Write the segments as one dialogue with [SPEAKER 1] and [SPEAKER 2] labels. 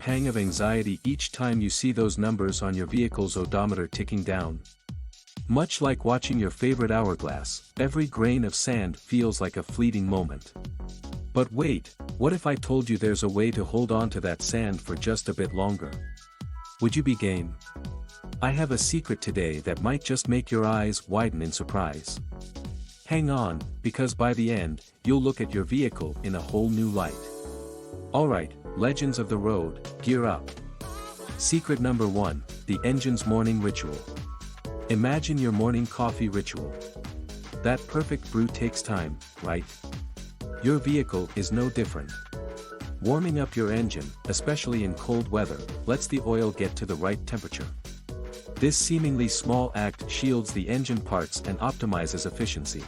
[SPEAKER 1] pang of anxiety each time you see those numbers on your vehicle's odometer ticking down? Much like watching your favorite hourglass, every grain of sand feels like a fleeting moment. But wait, what if I told you there's a way to hold on to that sand for just a bit longer? Would you be game? I have a secret today that might just make your eyes widen in surprise. Hang on, because by the end, you'll look at your vehicle in a whole new light. Alright, legends of the road, gear up. Secret number 1, the engine's morning ritual. Imagine your morning coffee ritual. That perfect brew takes time, right? Your vehicle is no different. Warming up your engine, especially in cold weather, lets the oil get to the right temperature. This seemingly small act shields the engine parts and optimizes efficiency.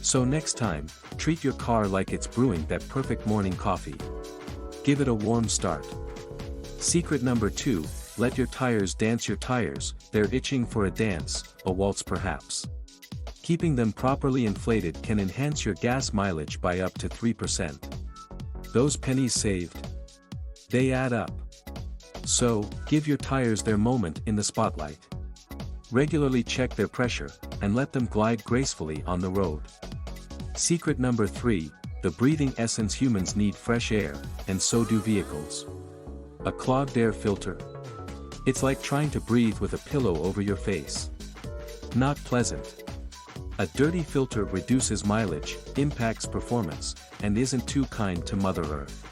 [SPEAKER 1] So next time, treat your car like it's brewing that perfect morning coffee. Give it a warm start. Secret number 2, let your tires dance. Your tires, they're itching for a dance, a waltz perhaps. Keeping them properly inflated can enhance your gas mileage by up to 3%. Those pennies saved, they add up. So, give your tires their moment in the spotlight. Regularly check their pressure, and let them glide gracefully on the road. Secret number 3, the breathing essence. Humans need fresh air, and so do vehicles. A clogged air filter? It's like trying to breathe with a pillow over your face. Not pleasant. A dirty filter reduces mileage, impacts performance, and isn't too kind to Mother Earth.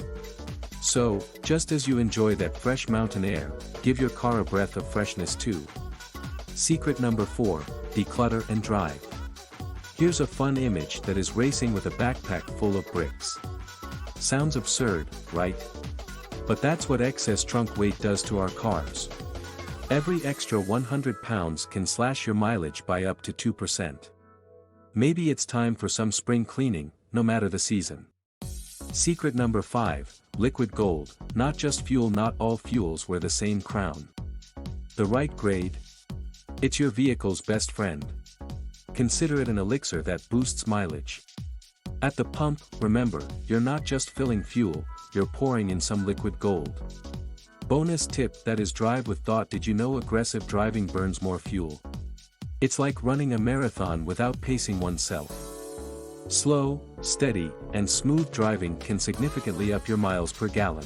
[SPEAKER 1] So, just as you enjoy that fresh mountain air, give your car a breath of freshness too. Secret number 4, declutter and drive. Here's a fun image that is racing with a backpack full of bricks. Sounds absurd, right? But that's what excess trunk weight does to our cars. Every extra 100 pounds can slash your mileage by up to 2%. Maybe it's time for some spring cleaning, no matter the season. Secret number 5, liquid gold. Not just fuel. Not all fuels wear the same crown. The right grade? It's your vehicle's best friend. Consider it an elixir that boosts mileage. At the pump, remember, you're not just filling fuel, you're pouring in some liquid gold. Bonus tip, that is, drive with thought. Did you know aggressive driving burns more fuel? It's like running a marathon without pacing oneself. Slow, steady, and smooth driving can significantly up your miles per gallon.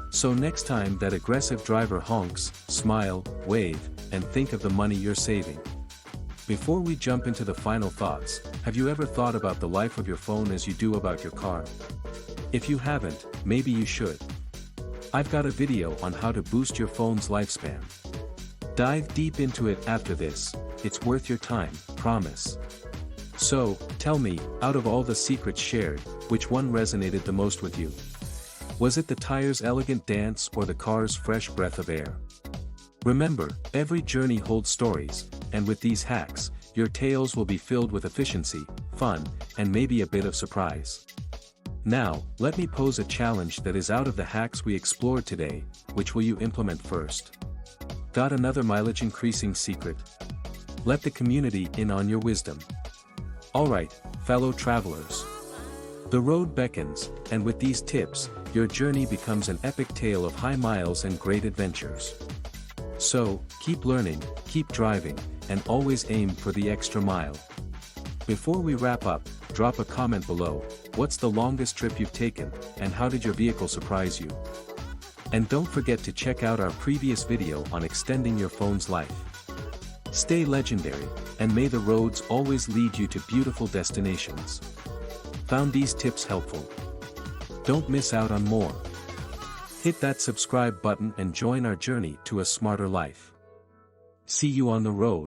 [SPEAKER 1] So next time that aggressive driver honks, smile, wave, and think of the money you're saving. Before we jump into the final thoughts, have you ever thought about the life of your phone as you do about your car? If you haven't, maybe you should. I've got a video on how to boost your phone's lifespan. Dive deep into it after this. It's worth your time, promise. So, tell me, out of all the secrets shared, which one resonated the most with you? Was it the tire's elegant dance or the car's fresh breath of air? Remember, every journey holds stories, and with these hacks, your tales will be filled with efficiency, fun, and maybe a bit of surprise. Now, let me pose a challenge that is out of the hacks we explored today. Which will you implement first? Got another mileage increasing secret? Let the community in on your wisdom. Alright, fellow travelers. The road beckons, and with these tips, your journey becomes an epic tale of high miles and great adventures. So, keep learning, keep driving, and always aim for the extra mile. Before we wrap up, drop a comment below. What's the longest trip you've taken, and how did your vehicle surprise you? And don't forget to check out our previous video on extending your phone's life. Stay legendary, and may the roads always lead you to beautiful destinations. Found these tips helpful? Don't miss out on more. Hit that subscribe button and join our journey to a smarter life. See you on the road.